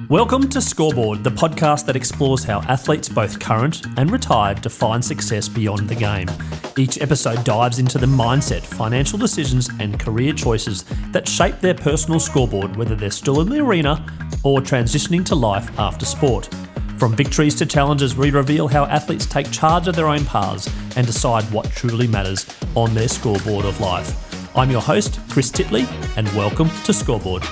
Welcome to Scoreboard, the podcast that explores how athletes, both current and retired, define success beyond the game. Each episode dives into the mindset, financial decisions, and career choices that shape their personal scoreboard, whether they're still in the arena or transitioning to life after sport. From victories to challenges, we reveal how athletes take charge of their own paths and decide what truly matters on their scoreboard of life. I'm your host, Chris Titley, and welcome to Scoreboard.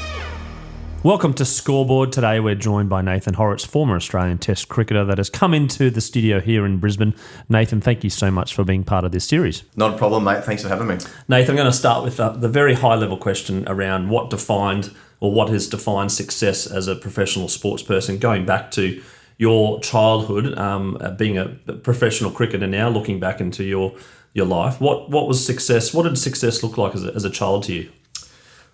Welcome to Scoreboard. Today we're joined by Nathan Hauritz, former Australian Test cricketer that has come into the studio here in Brisbane. Nathan, thank you so much for being part of this series. Not a problem, mate. Thanks for having me. Nathan, I'm going to start with the very high-level question around what has defined success as a professional sports person, going back to your childhood, being a professional cricketer now, looking back into your life. What was success? What did success look like as a child to you?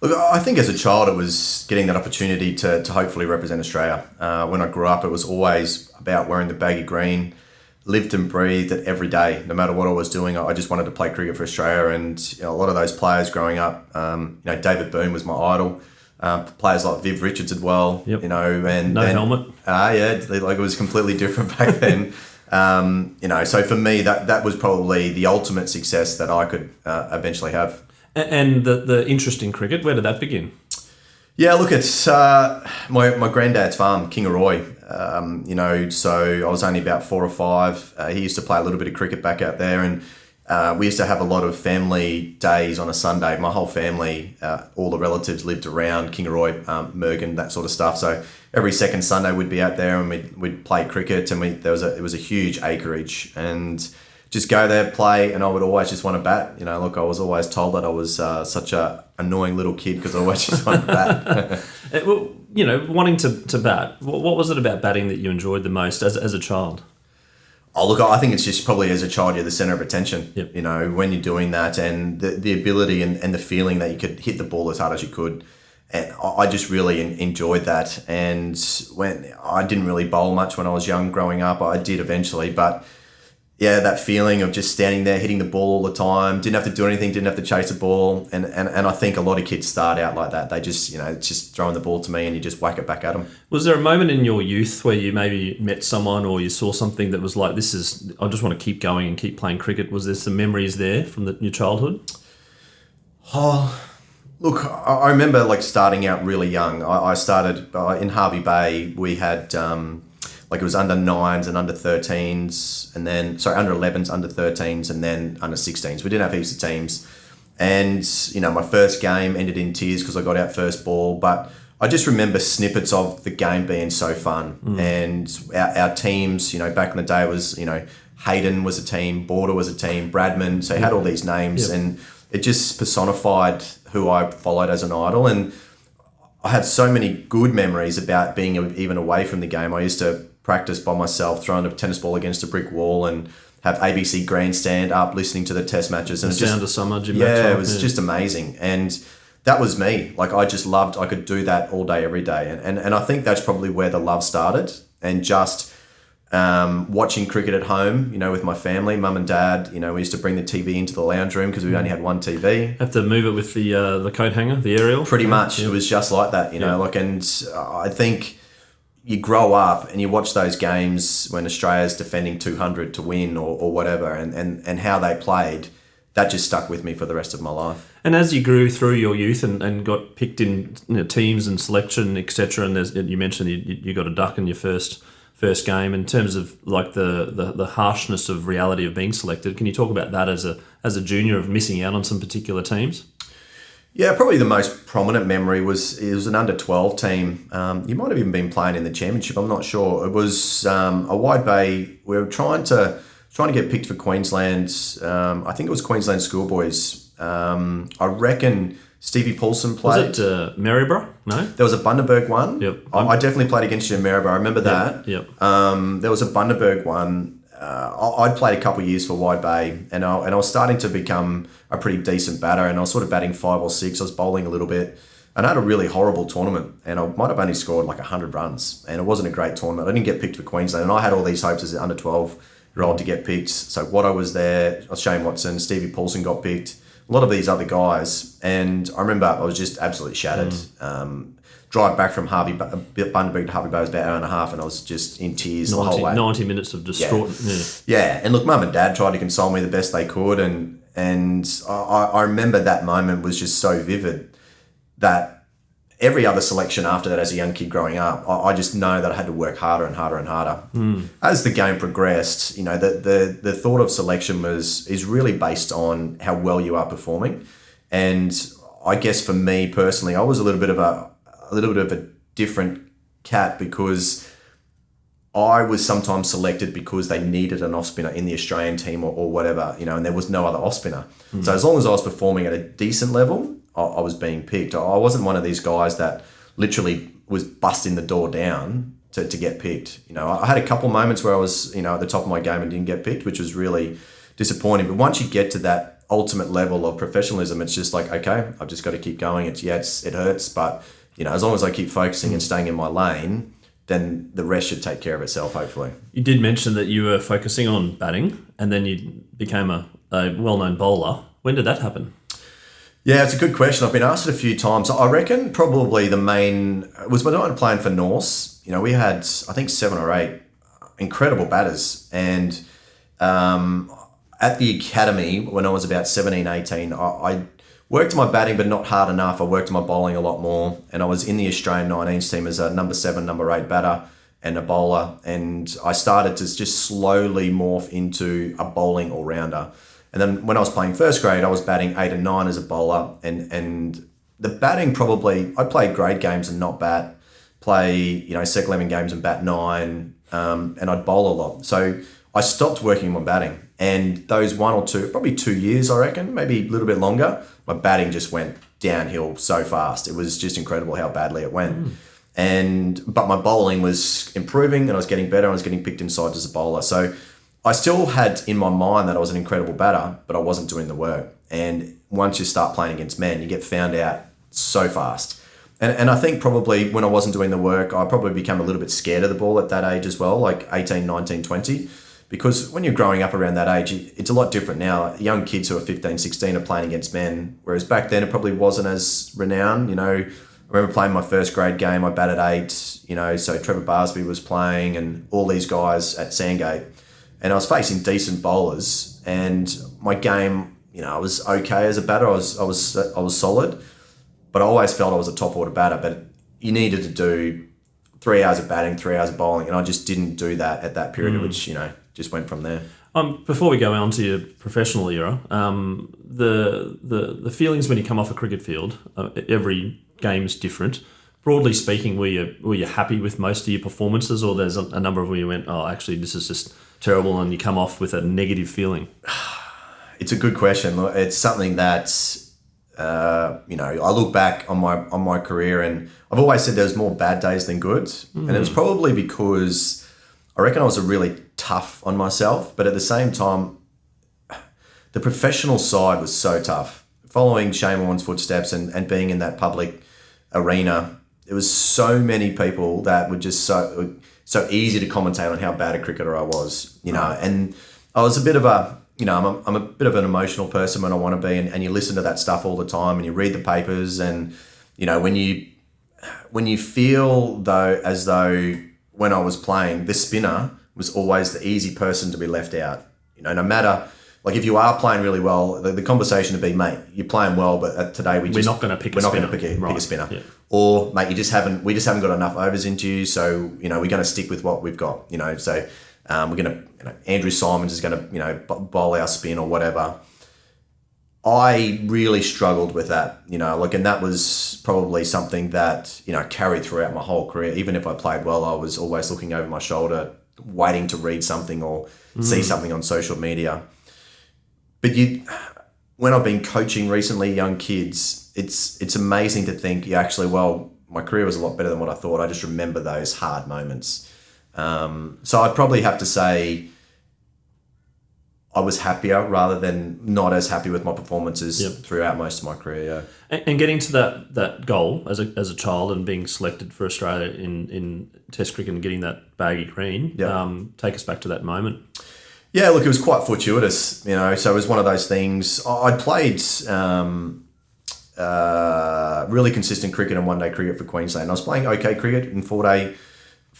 Look, I think as a child it was getting that opportunity to hopefully represent Australia. When I grew up, it was always about wearing the baggy green, lived and breathed it every day. No matter what I was doing, I just wanted to play cricket for Australia. And a lot of those players growing up, David Boone was my idol. Players like Viv Richards as well. Yep. And no helmet. It was completely different back then. So for me, that was probably the ultimate success that I could eventually have. And the interest in cricket, where did that begin? Yeah, look, it's my granddad's farm, Kingaroy. So I was only about 4 or 5. He used to play a little bit of cricket back out there, and we used to have a lot of family days on a Sunday. My whole family, all the relatives lived around Kingaroy, Mergen, that sort of stuff. So every second Sunday we'd be out there and we'd play cricket, and it was a huge acreage, and just go there, play, and I would always just want to bat. I was always told that I was such a annoying little kid because I always just wanted to bat. Wanting to bat, what was it about batting that you enjoyed the most as a child? Oh, look, I think it's just probably as a child you're the centre of attention. Yep. When you're doing that, and the ability and the feeling that you could hit the ball as hard as you could. And I just really enjoyed that. And when I didn't really bowl much when I was young growing up, I did eventually, but yeah, that feeling of just standing there, hitting the ball all the time, didn't have to do anything, didn't have to chase a ball. And I think a lot of kids start out like that. They just, it's just throwing the ball to me and you just whack it back at them. Was there a moment in your youth where you maybe met someone or you saw something that was like, I just want to keep going and keep playing cricket? Was there some memories there from your childhood? Oh, look, I remember starting out really young. I started in Hervey Bay. We had it was under 9s and under 13s, and then under 11s, under 13s, and then under 16s. We didn't have heaps of teams, and my first game ended in tears because I got out first ball. But I just remember snippets of the game being so fun, and our teams. Back in the day was Hayden was a team, Border was a team, Bradman. So he had all these names, and it just personified who I followed as an idol. And I had so many good memories about being even away from the game. I used to practice by myself, throwing a tennis ball against a brick wall, and have ABC Grandstand up, listening to the test matches. And the sound of summer, Jim. Yeah, it was just amazing. And that was me. I just loved, I could do that all day, every day. And I think that's probably where the love started. And just watching cricket at home, with my family, mum and dad, we used to bring the TV into the lounge room because we only had one TV. Have to move it with the coat hanger, the aerial? Pretty much. It was just like that, and I think you grow up and you watch those games when Australia's defending 200 to win or whatever, and how they played, that just stuck with me for the rest of my life. And as you grew through your youth and got picked in teams and selection, etc., and you mentioned you got a duck in your first game, in terms of the harshness of reality of being selected, can you talk about that as a junior, of missing out on some particular teams? Yeah, probably the most prominent memory it was an under-12 team. You might have even been playing in the championship, I'm not sure. It was a Wide Bay. We were trying to get picked for Queensland. I think it was Queensland schoolboys. I reckon Stevie Paulson played. Was it Maryborough? No? There was a Bundaberg one. Yep. I definitely played against you in Maryborough. I remember that. Yep. There was a Bundaberg one. I'd played a couple of years for Wide Bay, and I was starting to become a pretty decent batter, and I was sort of batting 5 or 6. I was bowling a little bit, and I had a really horrible tournament, and I might have only scored 100 runs, and it wasn't a great tournament. I didn't get picked for Queensland, and I had all these hopes as an under 12-year-old to get picked. So Watto was there, Shane Watson, Stevie Paulson got picked, a lot of these other guys, and I remember I was just absolutely shattered. drive back from Bundaberg to Harvey Bay was about an hour and a half, and I was just in tears the whole way. 90 minutes of distraught. Yeah. And look, Mum and Dad tried to console me the best they could, and I remember that moment was just so vivid that every other selection after that as a young kid growing up, I just know that I had to work harder and harder and harder. As the game progressed, the thought of selection is really based on how well you are performing. And I guess for me personally, I was a little bit of a different cat because I was sometimes selected because they needed an off spinner in the Australian team or whatever, and there was no other off spinner. So as long as I was performing at a decent level, I was being picked. I wasn't one of these guys that literally was busting the door down to get picked. I had a couple moments where I was, at the top of my game and didn't get picked, which was really disappointing. But once you get to that ultimate level of professionalism, it's just like, okay, I've just got to keep going. It hurts, but as long as I keep focusing and staying in my lane, then the rest should take care of itself, hopefully. You did mention that you were focusing on batting and then you became a well-known bowler. When did that happen? Yeah, it's a good question. I've been asked it a few times. I reckon probably the main was when I was playing for Norse. We had, I think, 7 or 8 incredible batters. And at the academy, when I was about 17, 18, I worked my batting, but not hard enough. I worked my bowling a lot more. And I was in the Australian 19s team as a number 7, number 8 batter and a bowler. And I started to just slowly morph into a bowling all-rounder. And then when I was playing first grade, I was batting 8 and 9 as a bowler. And the batting probably, I played grade games and not bat, play, second 11 games and bat 9, and I'd bowl a lot. So I stopped working on my batting. And those 1 or 2, probably 2 years, I reckon, maybe a little bit longer, my batting just went downhill so fast. It was just incredible how badly it went. But my bowling was improving and I was getting better. I was getting picked inside as a bowler. So I still had in my mind that I was an incredible batter, but I wasn't doing the work. And once you start playing against men, you get found out so fast. And I think probably when I wasn't doing the work, I probably became a little bit scared of the ball at that age as well, like 18, 19, 20. Because when you're growing up around that age, it's a lot different now. Young kids who are 15, 16 are playing against men, whereas back then it probably wasn't as renowned. I remember playing my first grade game, I batted 8, so Trevor Barsby was playing and all these guys at Sandgate. And I was facing decent bowlers, and my game, I was okay as a batter. I was solid, but I always felt I was a top order batter. But you needed to do 3 hours of batting, 3 hours of bowling, and I just didn't do that at that period, which just went from there. Before we go on to your professional era, the feelings when you come off a cricket field, every game is different. Broadly speaking, were you happy with most of your performances, or there's a number of where you went, oh, actually, this is just terrible, and you come off with a negative feeling? It's a good question. It's something that I look back on my career, and I've always said there's more bad days than good, and it was probably because I reckon I was really tough on myself, but at the same time, the professional side was so tough. Following Shane Warne's footsteps and being in that public arena, there was so many people that were just so easy to commentate on how bad a cricketer I was, and I was a bit of a, I'm a bit of an emotional person when I want to be, and you listen to that stuff all the time and you read the papers, and, when you feel as though when I was playing, the spinner was always the easy person to be left out, no matter, like if you are playing really well, the conversation would be, mate, you're playing well, but today we're not going to pick a spinner. Yeah. Or, mate, we just haven't got enough overs into you, so, we're going to stick with what we've got, so we're going to, Andrew Simons is going to, bowl our spin or whatever. I really struggled with that, and that was probably something that, carried throughout my whole career. Even if I played well, I was always looking over my shoulder, waiting to read something or see something on social media. But when I've been coaching recently young kids, it's amazing to think, my career was a lot better than what I thought. I just remember those hard moments. So I'd probably have to say I was happier rather than not as happy with my performances throughout most of my career. Yeah. And getting to that goal as a child and being selected for Australia in Test cricket and getting that baggy green, take us back to that moment. Yeah, look, it was quite fortuitous, so it was one of those things. I'd played really consistent cricket and one-day cricket for Queensland. I was playing okay cricket in 4-day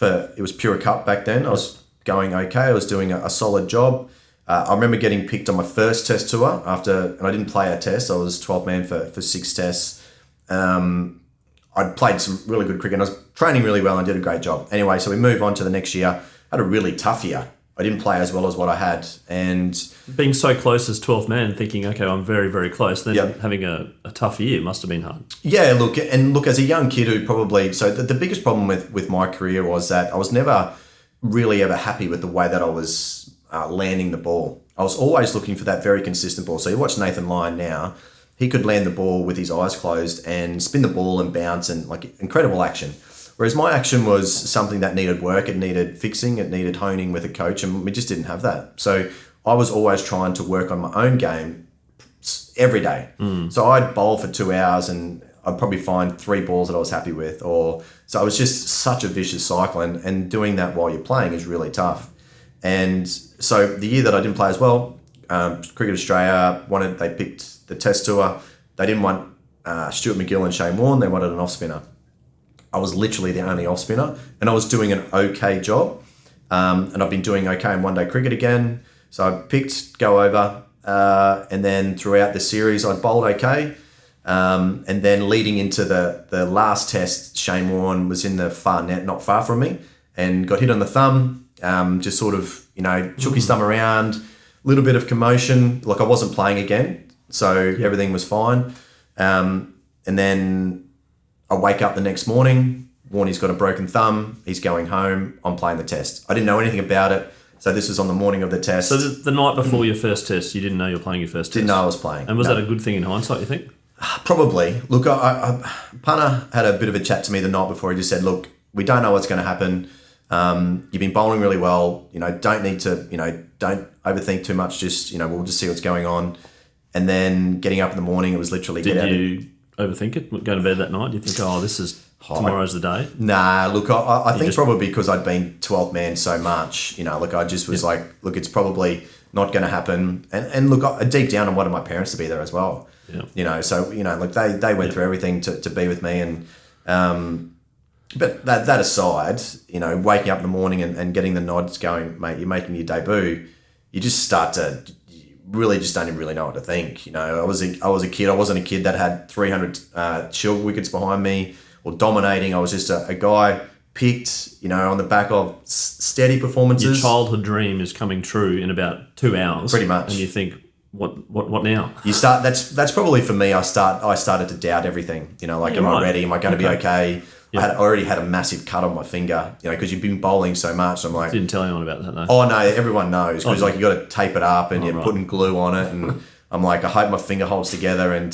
it was Pure Cup back then. I was going okay. I was doing a solid job. I remember getting picked on my first test tour and I didn't play a test. I was 12th man for 6 tests. I'd played some really good cricket and I was training really well and did a great job. Anyway, so we move on to the next year. I had a really tough year. I didn't play as well as what I had. And being so close as 12th man, thinking, okay, I'm very, very close, then having a tough year must have been hard. Yeah, look, as a young kid who probably... So the biggest problem with my career was that I was never really ever happy with the way that I was landing the ball. I was always looking for that very consistent ball. So you watch Nathan Lyon now, he could land the ball with his eyes closed and spin the ball and bounce and like incredible action. Whereas my action was something that needed work, it needed fixing, it needed honing with a coach, and we just didn't have that. So I was always trying to work on my own game every day. So I'd bowl for 2 hours and I'd probably find 3 balls that I was happy with. So it was just such a vicious cycle, and doing that while you're playing is really tough. And so the year that I didn't play as well, Cricket Australia they picked the Test tour. They didn't want Stuart McGill and Shane Warne. They wanted an off spinner. I was literally the only off spinner, and I was doing an okay job. And I've been doing okay in one-day cricket again. So I picked go over, and then throughout the series I'd bowled okay. And then leading into the last test, Shane Warne was in the far net, not far from me, and got hit on the thumb. Just sort of, shook his thumb around, a little bit of commotion. Like I wasn't playing again, so everything was fine. And then I wake up the next morning, Warnie's got a broken thumb, he's going home, I'm playing the test. I didn't know anything about it, so this was on the morning of the test. So the night before your first test, you didn't know you were playing your first test? Didn't know I was playing. And was that a good thing in hindsight, you think? Probably. Look, Punter had a bit of a chat to me the night before. He just said, look, we don't know what's going to happen. You've been bowling really well. Don't need to, don't overthink too much. Just, we'll just see what's going on. And then getting up in the morning, it was literally... Did you overthink it? Go to bed that night? Do you think, tomorrow's the day? Nah, look, I think probably because I'd been 12th man so much, I just was like, look, it's probably not going to happen. And look, deep down I wanted my parents to be there as well. Yeah. So, look, they went through everything to be with me. And but that aside, waking up in the morning and getting the nods going, mate, you're making your debut, you just start to... really just don't even really know what to think. I was a kid. I wasn't a kid that had 300 shield wickets behind me or dominating. I was just a guy picked, on the back of steady performances. Your childhood dream is coming true in about 2 hours. Pretty much. And you think, what now? You start. That's probably for me. I started to doubt everything. Am I ready? Am I going to be okay? Yeah. I already had a massive cut on my finger, because you've been bowling so much. I'm like... Didn't tell anyone about that, though. Oh, no, everyone knows. Because, you got to tape it up and you're putting glue on it. And I'm like, I hope my finger holds together. And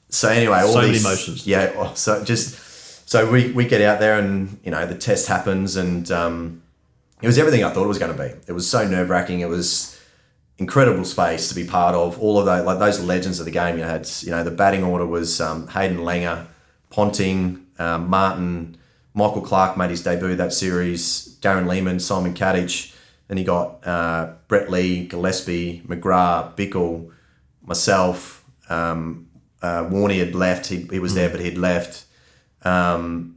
so anyway... all many emotions. Yeah. So we get out there and, the test happens and it was everything I thought it was going to be. It was so nerve-wracking. It was incredible space to be part of. All of those, like those legends of the game. You had, the batting order was Hayden Langer, Ponting... Martin, Michael Clark made his debut that series, Darren Lehman, Simon Kadich, then he got Brett Lee, Gillespie, McGrath, Bickle, myself, Warnie had left, he was there but he'd left. And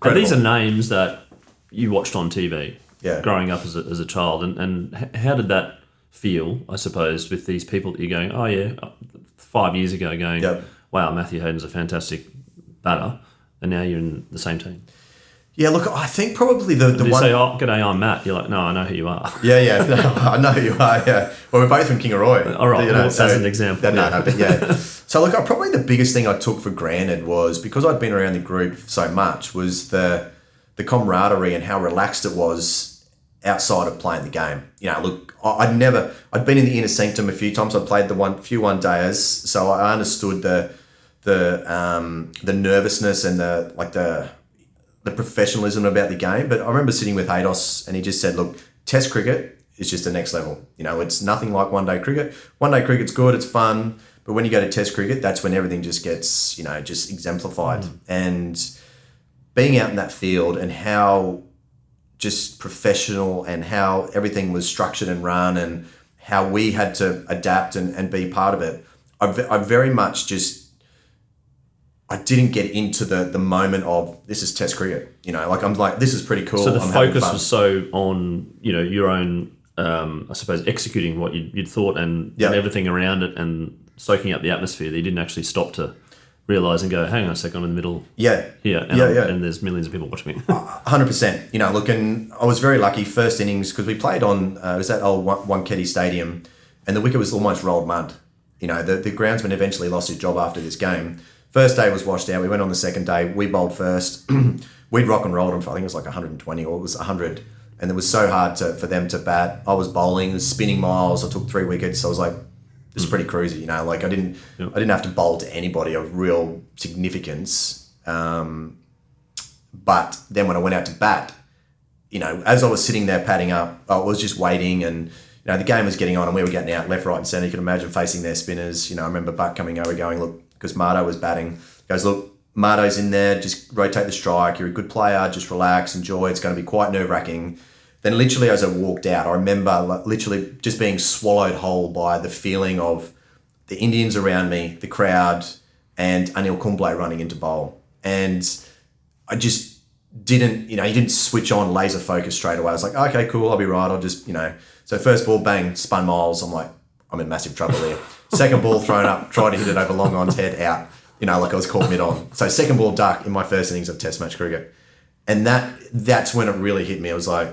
these are names that you watched on TV growing up as a child, and how did that feel, I suppose, with these people that you're going, 5 years ago going, wow, Matthew Hayden's a fantastic batter, and now you're in the same team? Yeah, look, I think probably the one... You one... say, g'day, I'm Matt. You're like, no, I know who you are. Yeah, no, I know who you are, yeah. Well, we're both from Kingaroy. All right, as an example. So, look, probably the biggest thing I took for granted was, because I'd been around the group so much, was the camaraderie and how relaxed it was outside of playing the game. Look, I'd been in the inner sanctum a few times. I played the few one-dayers, so I understood the nervousness and the professionalism about the game. But I remember sitting with Haydos and he just said, look, Test cricket is just the next level. It's nothing like one-day cricket. One-day cricket's good, it's fun, but when you go to Test cricket, that's when everything just gets, just exemplified. And being out in that field and how just professional and how everything was structured and run and how we had to adapt and be part of it, I very much just I didn't get into the moment of this is Test cricket. Like I'm like, this is pretty cool. So the I'm focus having fun. was so on, your own, I suppose, executing what you'd thought and everything around it and soaking up the atmosphere that you didn't actually stop to realise and go, hang on a second, I'm in the middle here. And there's millions of people watching me. 100%. Look, and I was very lucky. First innings, because we played on, it was that old Wankhede Stadium, and the wicket was almost rolled mud. The groundsman eventually lost his job after this game. First day was washed out. We went on the second day. We bowled first. We'd rock and rolled them for, I think it was like 120 or it was 100. And it was so hard for them to bat. I was bowling, it was spinning miles. I took 3 wickets. I was like, this is pretty cruisy. Like I didn't have to bowl to anybody of real significance. But then when I went out to bat, as I was sitting there padding up, I was just waiting and, the game was getting on and we were getting out left, right and centre. You can imagine facing their spinners. I remember Buck coming over going, look, because Mardo was batting. He goes, look, Mardo's in there, just rotate the strike. You're a good player, just relax, enjoy. It's going to be quite nerve-wracking. Then literally as I walked out, I remember literally just being swallowed whole by the feeling of the Indians around me, the crowd, and Anil Kumble running into bowl. And I just didn't, he didn't switch on laser focus straight away. I was like, okay, cool, I'll be right. I'll just, So first ball, bang, spun miles. I'm like, I'm in massive trouble here. Second ball thrown up, tried to hit it over long on's head, out. Like I was caught mid on. So second ball duck in my first innings of Test match cricket. And that's when it really hit me. I was like,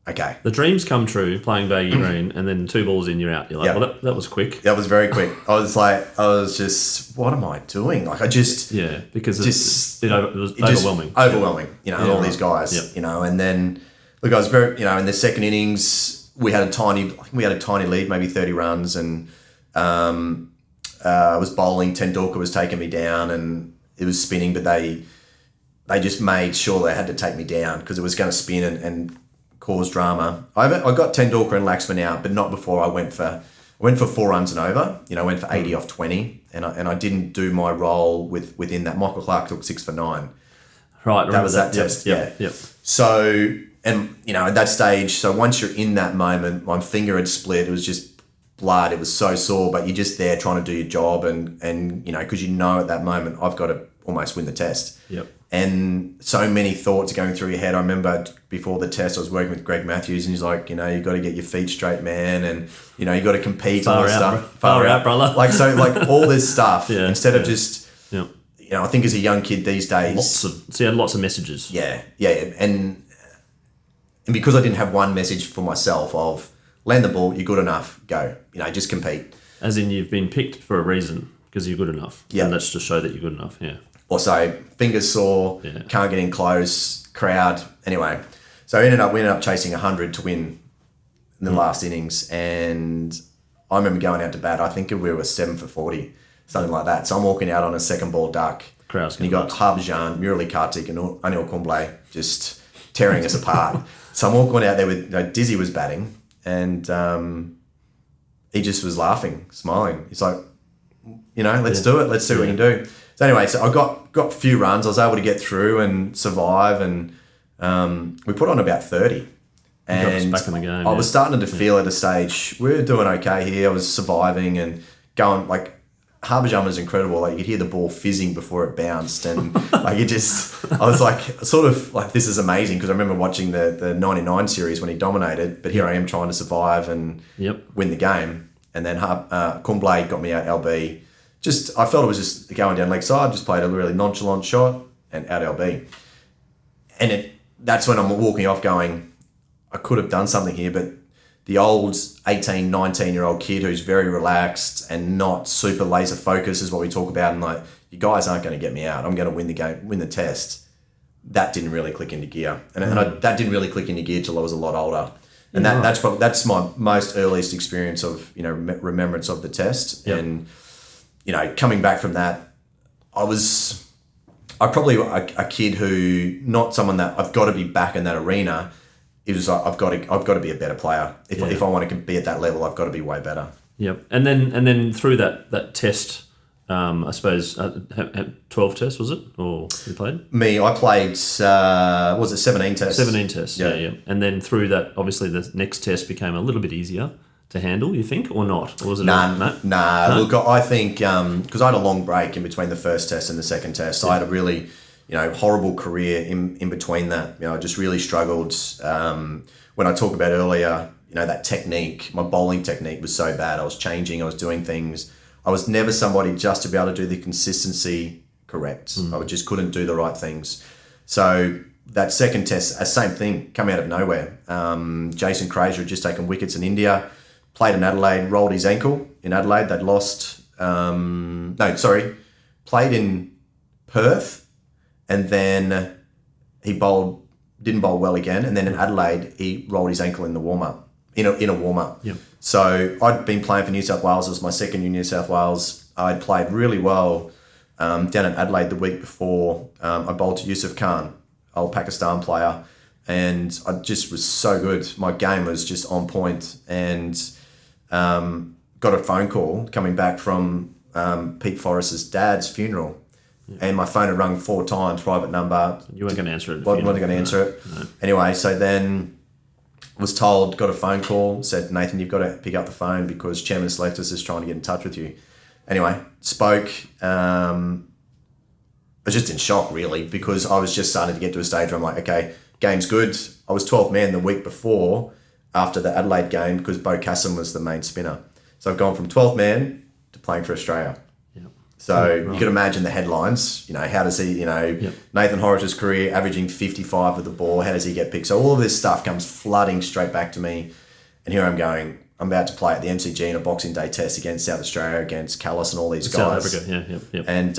okay. The dreams come true playing Baggy Green and then 2 balls in, you're out. You're like, well, that was quick. That was very quick. I was just, what am I doing? Like I just... Yeah, because it was overwhelming. Overwhelming, all these guys, and then, look, I was very, in the second innings, we had a tiny lead, maybe 30 runs, and I was bowling, Tendulkar was taking me down and it was spinning, but they just made sure they had to take me down because it was going to spin and cause drama. I got Tendulkar and Laxman out, but not before I went for 4 runs and over. Went for 80 off 20, and I didn't do my role within that. Michael Clark took 6 for 9. Right, that was that test. Yep. So, and at that stage, so once you're in that moment, my finger had split. It was just blood. It was so sore, but you're just there trying to do your job, and because at that moment I've got to almost win the test. Yep. And so many thoughts going through your head. I remember before the test, I was working with Greg Matthews, and he's like, you've got to get your feet straight, man, and you got to compete. Far and all out, stuff. Far out, brother. All this stuff. Instead of just, yeah. I think as a young kid these days, you had lots of messages. Yeah, and because I didn't have one message for myself of land the ball, you're good enough, go. Just compete. As in, you've been picked for a reason because you're good enough. Yeah, and that's to show that you're good enough. Yeah. Also, fingers sore, can't get in close, crowd. Anyway, so we ended up chasing 100 to win in the last innings, and I remember going out to bat. I think we were 7 for 40, something like that. So I'm walking out on a second ball duck, and you got Harbhajan, Murali Kartik, and Anil Kumble just tearing us apart. So I'm walking out there with Dizzy was batting, and he just was laughing, smiling. He's like, let's do it. Let's see what we can do. So anyway, so I got a few runs. I was able to get through and survive, and we put on about 30. And back in the game, I was starting to feel at a stage, we're doing okay here. I was surviving and going, like, Harbhajan was incredible. Like, you could hear the ball fizzing before it bounced, and I was like, sort of like, this is amazing, because I remember watching the 99 series when he dominated, but here I am trying to survive and win the game. And then Kumble got me out LB. I felt it was just going down leg side, just played a really nonchalant shot and out LB. And that's when I'm walking off going, I could have done something here, but the old 18, 19-year-old kid who's very relaxed and not super laser focused is what we talk about, and like, you guys aren't going to get me out. I'm going to win the game, win the test. That didn't really click into gear. That didn't really click into gear till I was a lot older. And that's my most earliest experience of, remembrance of the test. Yep. And, coming back from that, I probably a kid who, not someone that I've got to be back in that arena. It was like, I've got to be a better player. If I want to be at that level, I've got to be way better. Yep. And then through that test, I suppose 12 tests, was it? Or you played? Me, I played 17 tests? 17 tests, yeah. And then through that, obviously the next test became a little bit easier to handle, you think, or not? Or was it Nah. Look, I think because I had a long break in between the first test and the second test, I had a really, horrible career in between that. I just really struggled. When I talked about earlier, that technique, my bowling technique was so bad. I was changing, I was doing things. I was never somebody just to be able to do the consistency correct. I just couldn't do the right things. So that second test, same thing, come out of nowhere. Jason Krazer had just taken wickets in India, played in Adelaide, rolled his ankle in Adelaide. They'd lost, played in Perth, and then he didn't bowl well again. And then in Adelaide, he rolled his ankle in the warm-up, in a warm-up. Yep. So I'd been playing for New South Wales. It was my second year in New South Wales. I'd played really well down in Adelaide the week before. I bowled to Yusuf Khan, old Pakistan player, and I just was so good. My game was just on point, and got a phone call coming back from Pete Forrest's dad's funeral. Yeah. And my phone had rung 4 times, private number. You weren't going to answer it. Wasn't going to answer it. No. Anyway, so then was told, got a phone call, said, Nathan, you've got to pick up the phone because Chairman Selectus is trying to get in touch with you. Anyway, spoke. I was just in shock, really, because I was just starting to get to a stage where I'm like, okay, game's good. I was 12th man the week before after the Adelaide game because Bo Kassim was the main spinner. So I've gone from 12th man to playing for Australia. Yep. So you can imagine the headlines. How does he, Nathan Hauritz's career averaging 55 with the ball, how does he get picked? So all of this stuff comes flooding straight back to me. And here I'm going, I'm about to play at the MCG in a Boxing Day test against South Australia, against Callis and all these guys. South Africa, yeah. And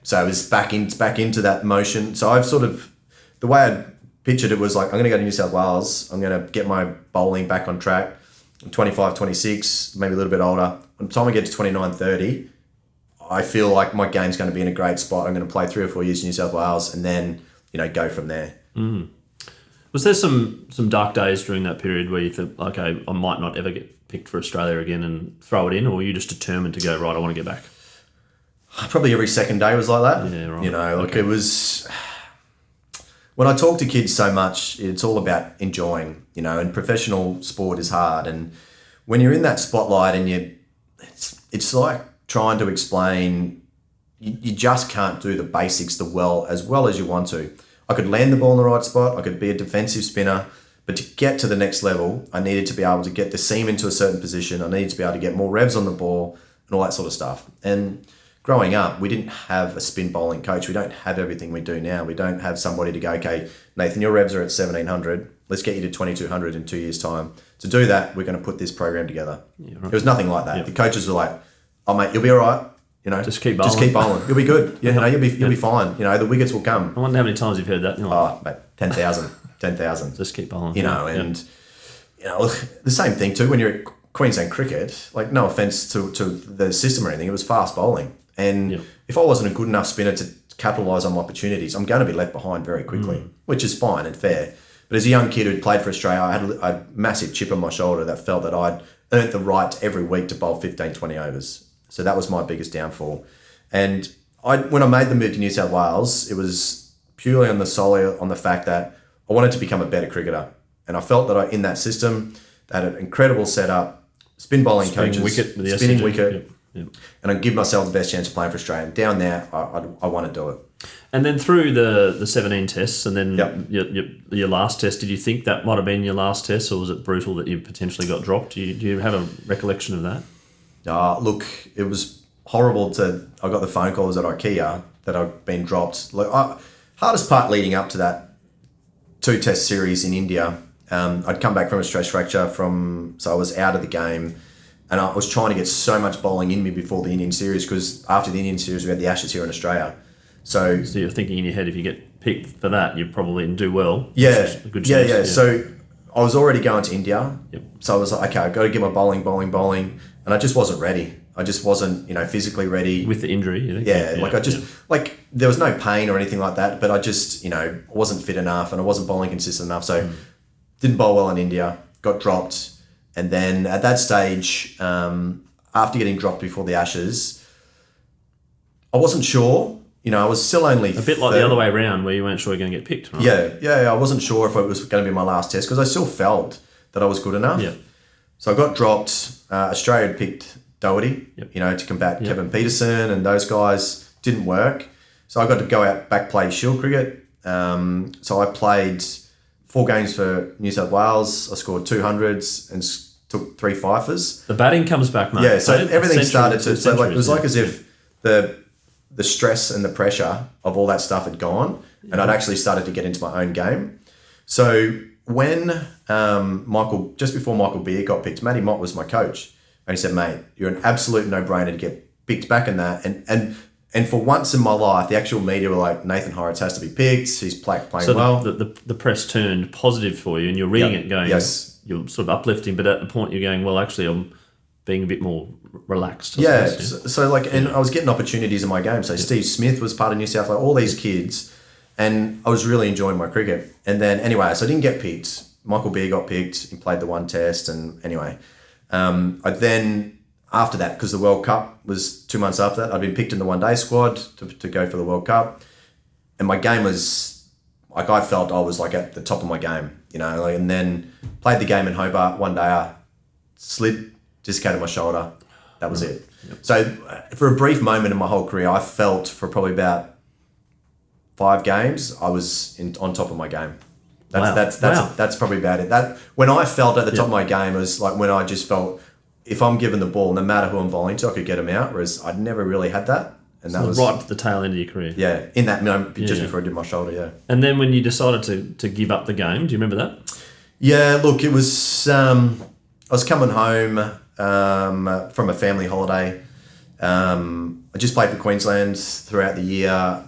so I was back into that motion. So I've sort of, the way I pictured it was like, I'm going to go to New South Wales. I'm going to get my bowling back on track. I'm 25, 26, maybe a little bit older. By the time I get to 29, 30, I feel like my game's going to be in a great spot. I'm going to play 3 or 4 years in New South Wales and then, go from there. Mm. Was there some dark days during that period where you thought, okay, I might not ever get picked for Australia again and throw it in, or were you just determined to go, right, I want to get back? Probably every second day was like that. Yeah, right. It was... When I talk to kids so much, it's all about enjoying, and professional sport is hard. And when you're in that spotlight and it's like trying to explain, you just can't do the basics as well as you want to. I could land the ball in the right spot. I could be a defensive spinner, but to get to the next level, I needed to be able to get the seam into a certain position. I needed to be able to get more revs on the ball and all that sort of stuff. And growing up, we didn't have a spin bowling coach. We don't have everything we do now. We don't have somebody to go, okay, Nathan, your revs are at 1700. Let's get you to 2200 in 2 years' time. To do that, we're going to put this program together. Yeah, right. It was nothing like that. Yep. The coaches were like, oh, mate, you'll be all right. Just keep bowling. You'll be good. You'll be fine. The wickets will come. I wonder how many times you've heard that. Mate, 10,000. Just keep bowling. The same thing too when you're at Queensland cricket. Like, no offence to the system or anything, it was fast bowling. And if I wasn't a good enough spinner to capitalise on my opportunities, I'm going to be left behind very quickly, which is fine and fair. But as a young kid who'd played for Australia, I had a massive chip on my shoulder that felt that I'd earned the right every week to bowl 15, 20 overs. So that was my biggest downfall. And when I made the move to New South Wales, it was purely on the fact that I wanted to become a better cricketer. And I felt that in that system, they had an incredible setup, spin bowling coaches, spinning wicket. Yep. And I'd give myself the best chance of playing for Australia. And down there, I want to do it. And then through the 17 tests and then your last test, did you think that might have been your last test, or was it brutal that you potentially got dropped? Do you have a recollection of that? Look, it was horrible I got the phone calls at IKEA that I'd been dropped. Hardest part leading up to that 2-test series in India, I'd come back from a stress fracture so I was out of the game. And I was trying to get so much bowling in me before the Indian series, because after the Indian series, we had the Ashes here in Australia. So you're thinking in your head, if you get picked for that, you probably didn't do well. Yeah. So I was already going to India. Yep. So I was like, okay, I've got to get my bowling. And I just wasn't ready. I just wasn't, physically ready. With the injury, you think? Yeah. There was no pain or anything like that, but I just, wasn't fit enough and I wasn't bowling consistent enough. So didn't bowl well in India, got dropped. And then at that stage, after getting dropped before the Ashes, I wasn't sure. I was still only... A bit like the other way around, where you weren't sure you're going to get picked, right? Yeah. I wasn't sure if it was going to be my last test, because I still felt that I was good enough. Yeah. So I got dropped. Australia had picked Doherty, to combat Kevin Peterson and those guys. Didn't work. So I got to go out back play Shield cricket. So I played 4 games for New South Wales. I scored 200s and took 3 fifers. The batting comes back, mate. Yeah, so everything started to... So like, it was like as if the stress and the pressure of all that stuff had gone, and I'd actually started to get into my own game. So when just before Michael Beer got picked, Matty Mott was my coach, and he said, mate, you're an absolute no-brainer to get picked back in that. And for once in my life, the actual media were like, Nathan Hauritz has to be picked. He's playing well. So the press turned positive for you, and you're reading it going, you're sort of uplifting, but at the point you're going, well, actually, I'm being a bit more relaxed. So I was getting opportunities in my game. So Steve Smith was part of New South Wales, all these kids, and I was really enjoying my cricket. And then anyway, so I didn't get picked. Michael Beer got picked. He played the 1 test, and anyway, I then... After that, because the World Cup was 2 months after that, I'd been picked in the 1-day squad to go for the World Cup. And my game was, like, I felt I was, like, at the top of my game, and then played the game in Hobart one day, I slid, dislocated my shoulder. That was it. Yep. So for a brief moment in my whole career, I felt for probably about 5 games, I was on top of my game. That's probably about it. That when I felt at the top of my game, it was like when I just felt... If I'm given the ball, no matter who I'm bowling to, I could get him out. Whereas I'd never really had that, and that was right at the tail end of your career. Yeah, in that moment, just before I did my shoulder. Yeah. And then when you decided to give up the game, do you remember that? Yeah. Look, it was. I was coming home from a family holiday. I just played for Queensland throughout the year.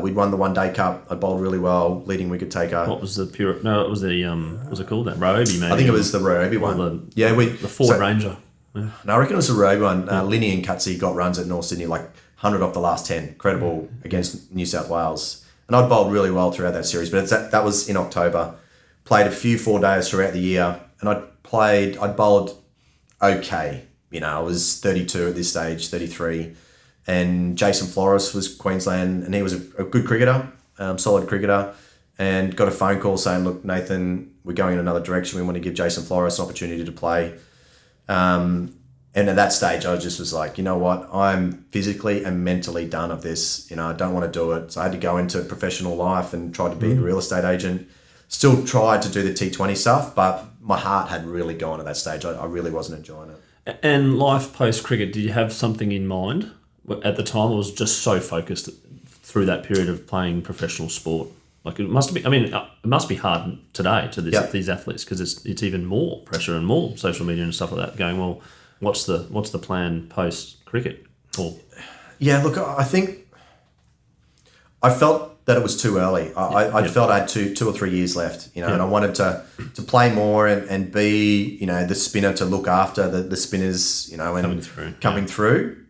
We'd won the 1-day cup. I bowled really well, leading wicket taker. What was the pure? No, it was the what was it called? That Roby, maybe. I think it was the Roby one. The Ford Ranger. Yeah. No, I reckon it was the Roby one. Linney and Cutsey got runs at North Sydney, like 100 off the last 10. Incredible against New South Wales. And I'd bowled really well throughout that series, but that was in October. Played a few 4 days throughout the year, and I'd bowled okay. I was 32 at this stage, 33. And Jason Flores was Queensland, and he was a good cricketer, solid cricketer, and got a phone call saying, look, Nathan, we're going in another direction. We want to give Jason Flores an opportunity to play. And at that stage, I just was like, you know what? I'm physically and mentally done of this. I don't want to do it. So I had to go into professional life and try to be a real estate agent. Still tried to do the T20 stuff, but my heart had really gone at that stage. I really wasn't enjoying it. And life post-cricket, did you have something in mind at the time? Or was just so focused through that period of playing professional sport? Like it must be. I mean, it must be hard today to these athletes because it's even more pressure and more social media and stuff like that. Going, well, what's the plan post cricket? Yeah, look, I think I felt that it was too early. I felt I had two or 3 years left, and I wanted to play more and be, the spinner to look after the spinners, and coming through.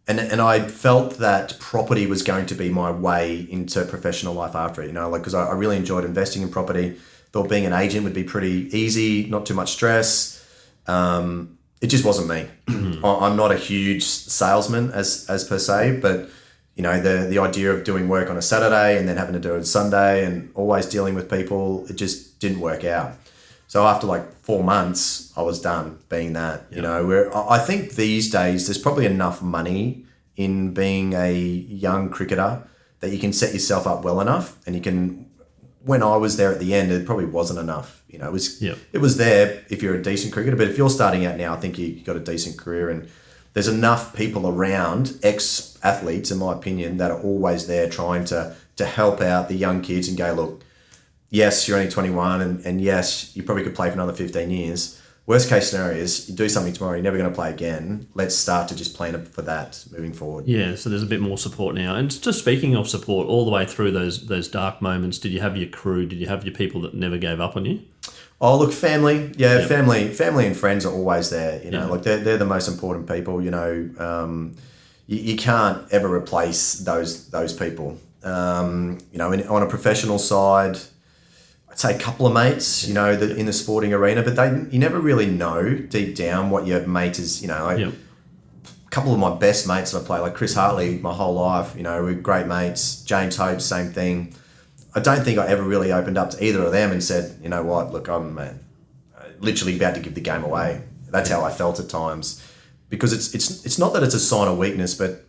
And I felt that property was going to be my way into professional life after it, because I really enjoyed investing in property. Thought being an agent would be pretty easy, not too much stress. It just wasn't me. I'm not a huge salesman as per se, but the idea of doing work on a Saturday and then having to do it Sunday and always dealing with people, it just didn't work out. So after like 4 months, I was done being that, where I think these days there's probably enough money in being a young cricketer that you can set yourself up well enough. And you can, when I was there at the end, it probably wasn't enough. It was there if you're a decent cricketer, but if you're starting out now, I think you got a decent career, and there's enough people around, ex-athletes, in my opinion, that are always there trying to help out the young kids and go, look, yes, you're only 21 and yes, you probably could play for another 15 years. Worst case scenario is you do something tomorrow, you're never going to play again. Let's start to just plan for that moving forward. Yeah, so there's a bit more support now. And just speaking of support, all the way through those dark moments, did you have your crew? Did you have your people that never gave up on you? Oh, look, family. Yeah, yep. Family and friends are always there. Like they're the most important people. You can't ever replace those people. On a professional side, I'd say a couple of mates, that in the sporting arena, but you never really know deep down what your mate is. A couple of my best mates that I play, like Chris Hartley, my whole life. We're great mates. James Hope, same thing. I don't think I ever really opened up to either of them and said, you know what, look, literally about to give the game away. That's how I felt at times, because it's not that it's a sign of weakness, but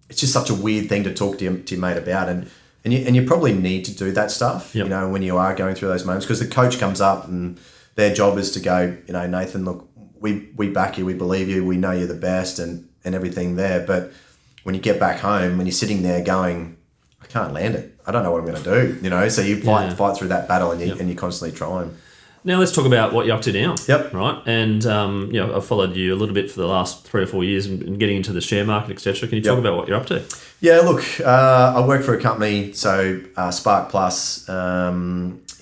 it's just such a weird thing to talk to your mate about, and you probably need to do that stuff, Yep. you know, when you are going through those moments, because the coach comes up and their job is to go, you know, Nathan, look, we back you, we believe you, we know you're the best, and everything there. But when you get back home, when you're sitting there going, I can't land it, I don't know what I'm going to do, you know. So you fight through that battle, and you're constantly trying. Now let's talk about what you're up to now. Yep. Right. And you know, I've followed you a little bit for the last 3 or 4 years and getting into the share market, etc. Can you talk about what you're up to? Yeah, look, I work for a company, so Spark Plus. You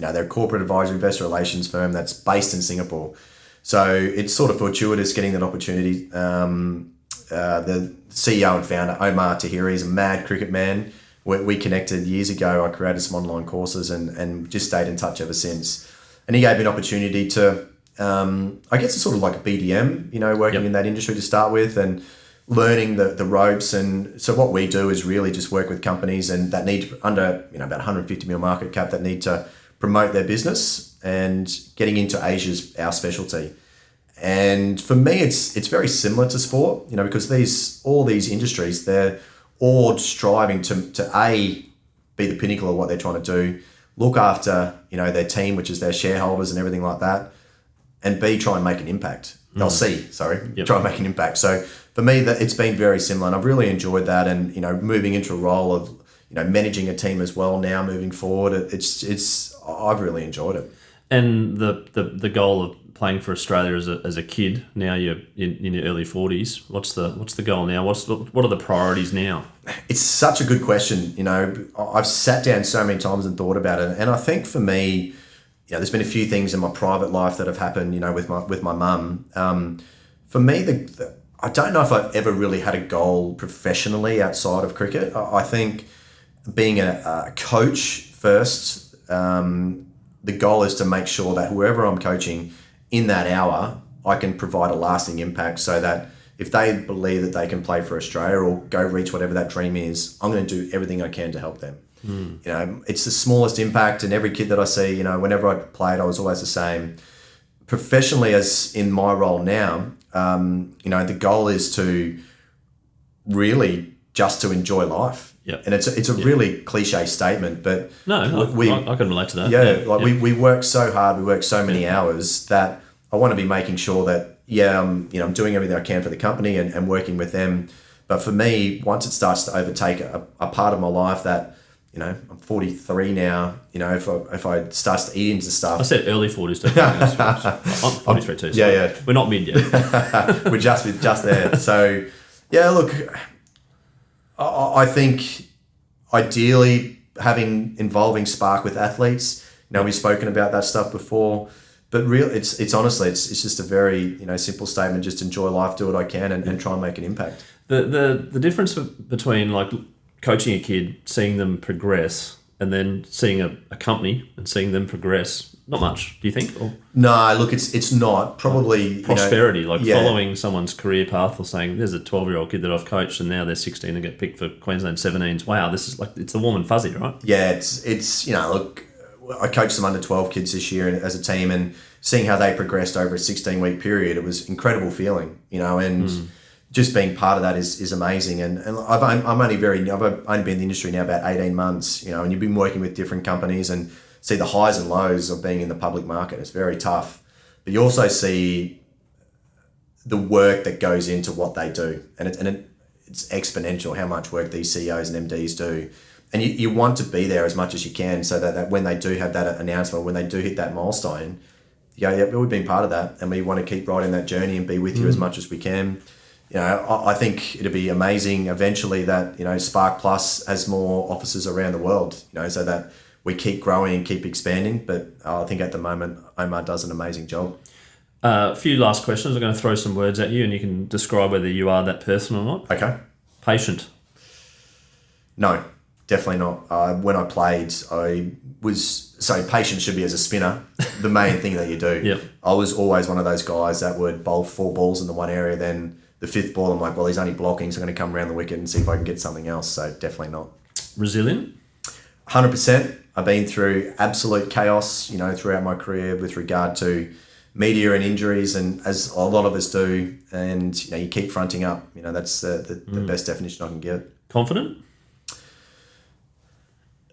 know, they're a corporate advisory investor relations firm that's based in Singapore. So it's sort of fortuitous getting that opportunity. The CEO and founder, Omar Tahiri, is a mad cricket man. We connected years ago. I created some online courses and just stayed in touch ever since. And he gave me an opportunity to, I guess it's sort of like a BDM, you know, working in that industry to start with and learning the ropes. And so what we do is really just work with companies and that need under, you know, about 150 mil market cap that need to promote their business, and getting into Asia's our specialty. And for me, it's very similar to sport, you know, because all these industries, they're all striving to A, be the pinnacle of what they're trying to do, look after, you know, their team, which is their shareholders and everything like that, and B, try and make an impact. Try and make an impact. So for me, that it's been very similar, and I've really enjoyed that. And, you know, moving into a role of, you know, managing a team as well now moving forward, I've really enjoyed it. And the goal of playing for Australia as a kid, now you're in your early 40s. What's the goal now? What are the priorities now? It's such a good question. You know, I've sat down so many times and thought about it, and I think for me, you know, there's been a few things in my private life that have happened, you know, with my mum. For me, I don't know if I've ever really had a goal professionally outside of cricket. I think being a coach first, the goal is to make sure that whoever I'm coaching in that hour, I can provide a lasting impact, so that if they believe that they can play for Australia or go reach whatever that dream is, I'm going to do everything I can to help them. You know, it's the smallest impact, and every kid that I see, you know, whenever I played, I was always the same. Professionally, as in my role now, you know, the goal is to really just to enjoy life. Yep. And it's a really cliche statement, but I can relate to that. We work so hard, we work so many hours that I want to be making sure that I'm doing everything I can for the company and working with them. But for me, once it starts to overtake a part of my life that, you know, I'm 43 now, you know, if I start to eat into stuff. I said early 40s too. I'm 43 too. So we're not mid yet. We're just there. So yeah, look, I think ideally involving Spark with athletes, you know, we've spoken about that stuff before, but it's honestly, it's just a very, you know, simple statement, just enjoy life, do what I can and try and make an impact. The difference between like coaching a kid, seeing them progress, and then seeing a company and seeing them progress, not much, do you think? Or? No, look, it's not probably prosperity, you know, following someone's career path, or saying there's a 12-year-old kid that I've coached and now they're 16 and get picked for Queensland 17s. Wow, this is like, it's the warm and fuzzy, right? Yeah, it's you know, look, I coached some under 12 kids this year as a team, and seeing how they progressed over a 16-week period, it was incredible feeling, you know, and just being part of that is amazing. And I've only been in the industry now about 18 months, you know, and you've been working with different companies and see the highs and lows of being in the public market. It's very tough, but you also see the work that goes into what they do, and it's exponential how much work these CEOs and MDs do. And you want to be there as much as you can, so that when they do have that announcement, when they do hit that milestone, we've been part of that, and we want to keep riding that journey and be with you as much as we can. You know, I think it'd be amazing eventually that, you know, Spark Plus has more offices around the world, you know, so that we keep growing and keep expanding. But I think at the moment, Omar does an amazing job. A few last questions. I'm going to throw some words at you and you can describe whether you are that person or not. Okay. Patient. No, definitely not. When I played, patience should be as a spinner, the main thing that you do. Yep. I was always one of those guys that would bowl 4 balls in the one area, then the 5th ball, I'm like, well, he's only blocking, so I'm going to come around the wicket and see if I can get something else. So definitely not. Resilient? 100%. I've been through absolute chaos, you know, throughout my career with regard to media and injuries, and as a lot of us do, and you keep fronting up. That's the best definition I can get. Confident?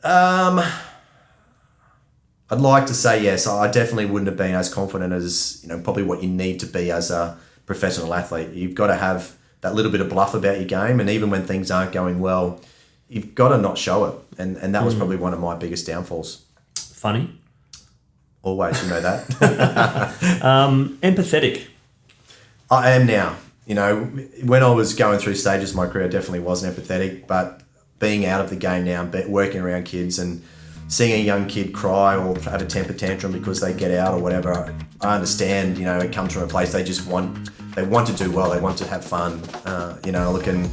I'd like to say yes. I definitely wouldn't have been as confident as probably what you need to be as a professional athlete. You've got to have that little bit of bluff about your game, and even when things aren't going well, you've got to not show it. And that was probably one of my biggest downfalls. Funny? Always, that. Empathetic? I am now. When I was going through stages of my career, I definitely wasn't empathetic, but being out of the game now, working around kids and seeing a young kid cry or have a temper tantrum because they get out or whatever, I understand, it comes from a place they want to do well, they want to have fun, looking,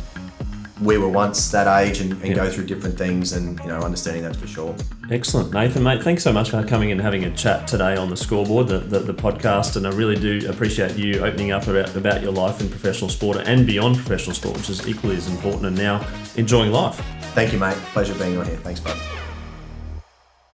we were once that age and go through different things and, understanding that for sure. Excellent. Nathan, mate, thanks so much for coming and having a chat today on the Scoreboard, the podcast, and I really do appreciate you opening up about your life in professional sport and beyond professional sport, which is equally as important, and now enjoying life. Thank you, mate. Pleasure being on here. Thanks, bud.